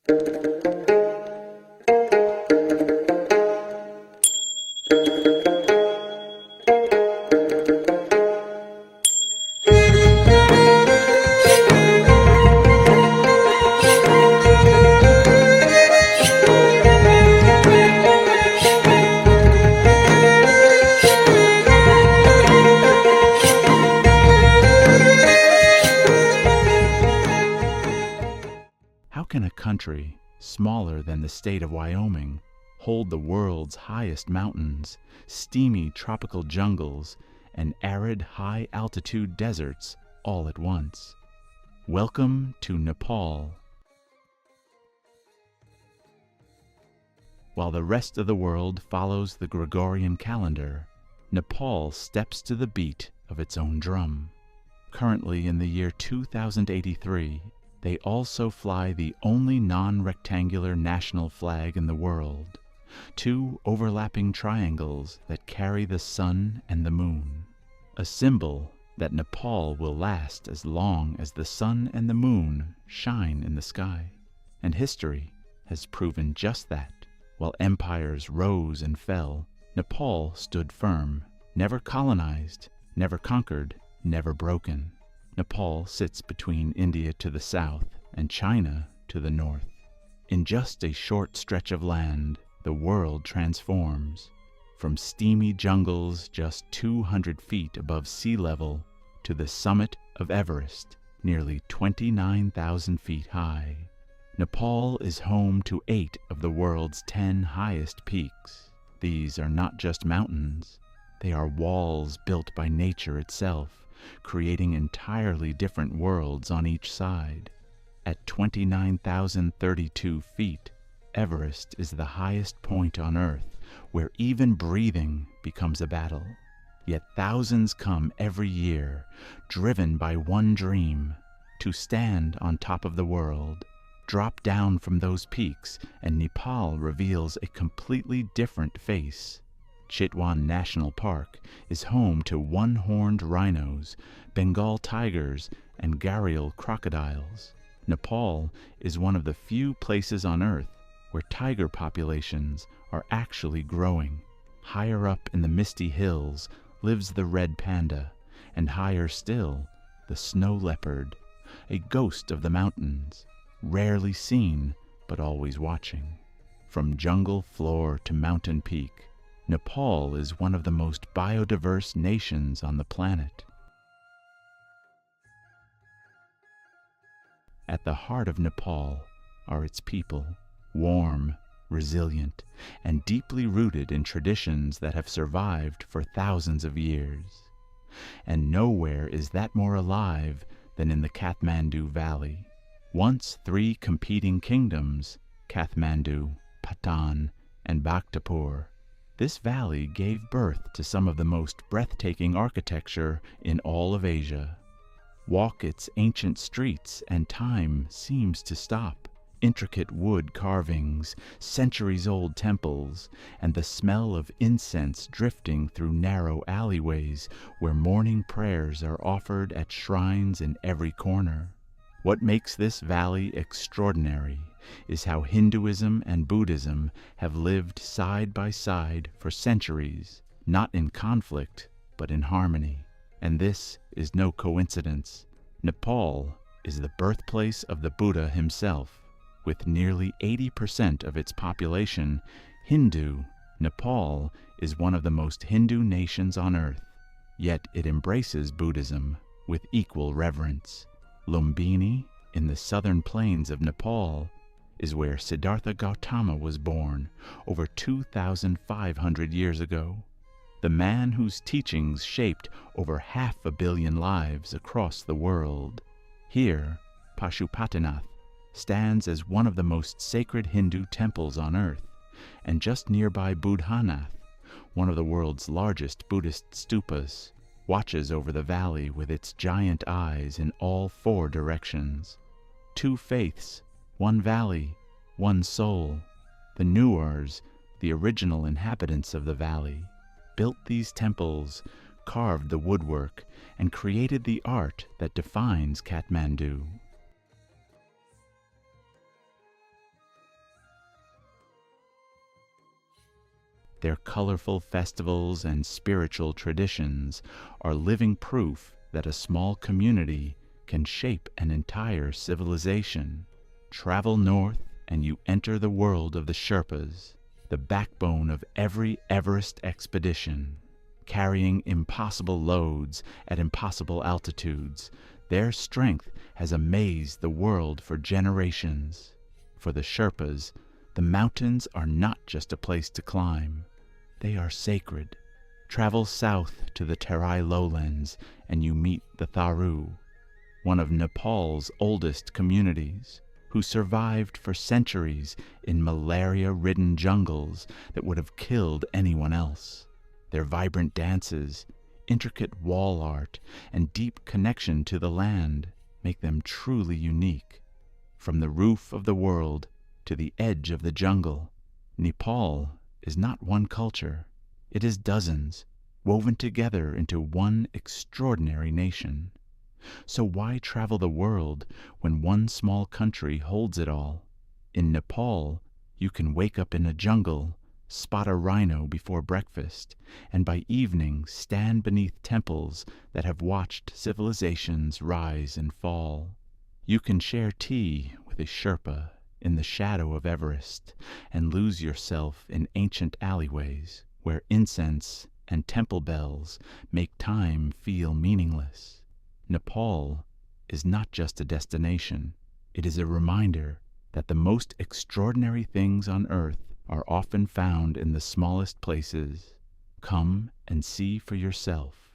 How can a country smaller than the state of Wyoming hold the world's highest mountains, steamy tropical jungles, and arid high-altitude deserts all at once? Welcome to Nepal. While the rest of the world follows the Gregorian calendar, Nepal steps to the beat of its own drum. Currently in the year 2083, they also fly the only non-rectangular national flag in the world, two overlapping triangles that carry the sun and the moon, a symbol that Nepal will last as long as the sun and the moon shine in the sky. And history has proven just that. While empires rose and fell, Nepal stood firm, never colonized, never conquered, never broken. Nepal sits between India to the south and China to the north. In just a short stretch of land, the world transforms, from steamy jungles just 200 feet above sea level to the summit of Everest, nearly 29,000 feet high. Nepal is home to 8 of the world's 10 highest peaks. These are not just mountains, they are walls built by nature itself, creating entirely different worlds on each side. At 29,032 feet, Everest is the highest point on Earth, where even breathing becomes a battle. Yet thousands come every year, driven by one dream: to stand on top of the world. Drop down from those peaks, and Nepal reveals a completely different face. Chitwan National Park is home to one-horned rhinos, Bengal tigers, and gharial crocodiles. Nepal is one of the few places on Earth where tiger populations are actually growing. Higher up in the misty hills lives the red panda, and higher still, the snow leopard, a ghost of the mountains, rarely seen but always watching. From jungle floor to mountain peak, Nepal is one of the most biodiverse nations on the planet. At the heart of Nepal are its people, warm, resilient, and deeply rooted in traditions that have survived for thousands of years. And nowhere is that more alive than in the Kathmandu Valley. Once 3 competing kingdoms, Kathmandu, Patan, and Bhaktapur, this valley gave birth to some of the most breathtaking architecture in all of Asia. Walk its ancient streets and time seems to stop. Intricate wood carvings, centuries-old temples, and the smell of incense drifting through narrow alleyways where morning prayers are offered at shrines in every corner. What makes this valley extraordinary is how Hinduism and Buddhism have lived side by side for centuries, not in conflict, but in harmony. And this is no coincidence. Nepal is the birthplace of the Buddha himself. With nearly 80% of its population Hindu, Nepal is one of the most Hindu nations on Earth. Yet it embraces Buddhism with equal reverence. Lumbini, in the southern plains of Nepal, is where Siddhartha Gautama was born over 2,500 years ago. The man whose teachings shaped over 500 million lives across the world. Here, Pashupatinath stands as one of the most sacred Hindu temples on Earth, and just nearby Boudhanath, one of the world's largest Buddhist stupas, watches over the valley with its giant eyes in all 4 directions. 2 faiths, 1 valley, 1 soul. The Newars, the original inhabitants of the valley, built these temples, carved the woodwork, and created the art that defines Kathmandu. Their colorful festivals and spiritual traditions are living proof that a small community can shape an entire civilization. Travel north and you enter the world of the Sherpas, the backbone of every Everest expedition. Carrying impossible loads at impossible altitudes, their strength has amazed the world for generations. For the Sherpas, the mountains are not just a place to climb. They are sacred. Travel south to the Terai lowlands and you meet the Tharu, one of Nepal's oldest communities, who survived for centuries in malaria-ridden jungles that would have killed anyone else. Their vibrant dances, intricate wall art, and deep connection to the land make them truly unique. From the roof of the world to the edge of the jungle, Nepal is not one culture. It is dozens, woven together into one extraordinary nation. So why travel the world when one small country holds it all? In Nepal, you can wake up in a jungle, spot a rhino before breakfast, and by evening stand beneath temples that have watched civilizations rise and fall. You can share tea with a Sherpa in the shadow of Everest and lose yourself in ancient alleyways where incense and temple bells make time feel meaningless. Nepal is not just a destination. It is a reminder that the most extraordinary things on earth are often found in the smallest places. Come and see for yourself.